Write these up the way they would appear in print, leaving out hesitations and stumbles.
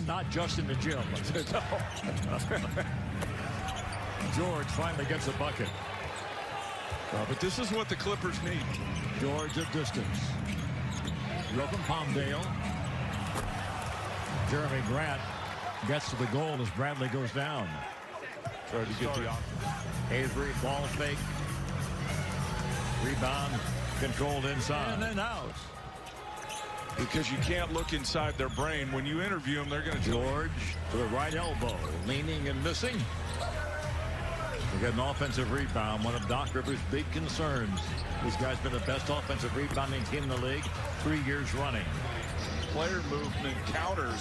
not just in the gym. George finally gets a bucket. But this is what the Clippers need. George at distance. Go from Palmdale. Jeremy Grant gets to the goal as Bradley goes down. Tried to get the Avery, ball fake. Rebound controlled inside. And then out. Because you can't look inside their brain. When you interview them, they're going to George to the right elbow, leaning and missing. We get an offensive rebound, one of Doc Rivers' big concerns. This guy's been the best offensive rebounding team in the league 3 years running. player movement counters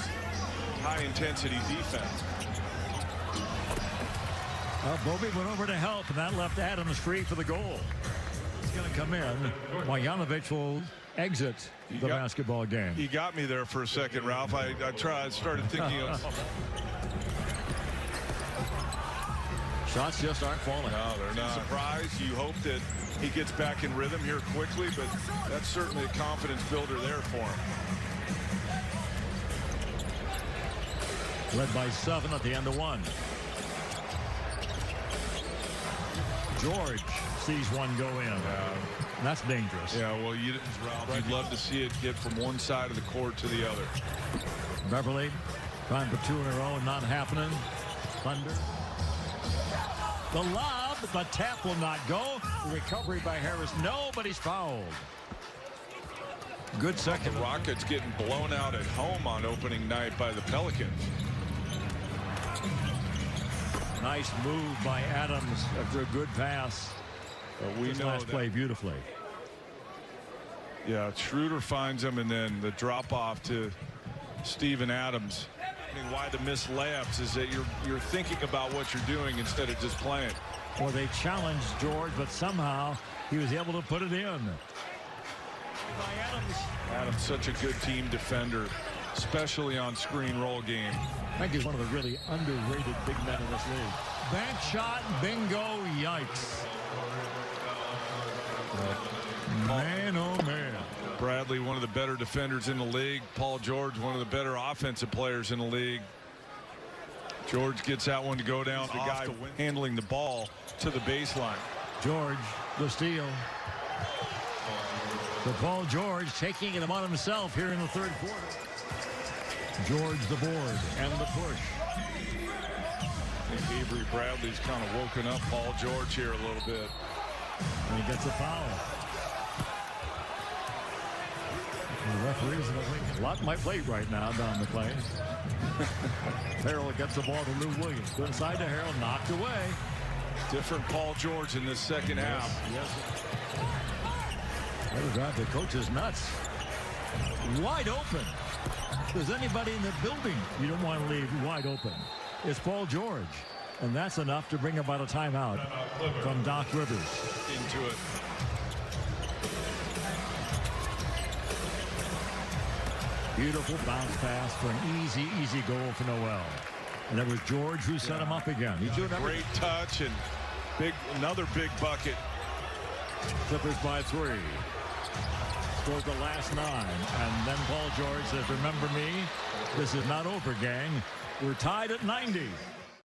high-intensity defense. Bobby went over to help, and that left Adams free for the goal. He's going to come in. Marjanovic will exit the basketball game. He got me there for a second, Ralph. I started thinking of... Shots just aren't falling. No, they're not. Surprised. You hope that he gets back in rhythm here quickly, but that's certainly a confidence builder there for him. Led by 7 at the end of 1. George sees one go in. That's dangerous. Yeah, well, you'd love to see it get from one side of the court to the other. Beverly trying for 2 in a row and not happening. Thunder. The lob, the tap will not go. Recovery by Harris. Nobody's fouled. Good second. The Rockets getting blown out at home on opening night by the Pelicans. Nice move by Adams after a good pass. But we know that play beautifully. Yeah, Schroeder finds him, and then the drop off to Steven Adams. Why the missed layups is that you're thinking about what you're doing instead of just playing. Well, they challenged George, but somehow he was able to put it in. By Adams. Adams, such a good team defender, especially on screen roll game. I think he's one of the really underrated big men in this league. Bank shot, bingo, yikes. Man, oh man. Bradley, one of the better defenders in the league. Paul George, one of the better offensive players in the league. George gets that one to go down. The guy handling the ball to the baseline. George, the steal. For Paul George, taking it upon himself here in the third quarter. George the board and the push. I think Avery Bradley's kind of woken up Paul George here a little bit. And he gets a foul. The referees in the league. A lot in my plate right now down the plane. Harrell gets the ball to Lou Williams. Good inside to Harrell, knocked away. Different Paul George in this second half. Yes. That'll drive the coaches nuts. Wide open. If there's anybody in the building you don't want to leave wide open, it's Paul George. And that's enough to bring about a timeout from Doc Rivers. Into it. Beautiful bounce pass for an easy goal for Noel. And it was George who set him up again. He's doing great touch and another big bucket. Clippers by 3. Scored the last 9. And then Paul George says, remember me? This is not over, gang. We're tied at 90.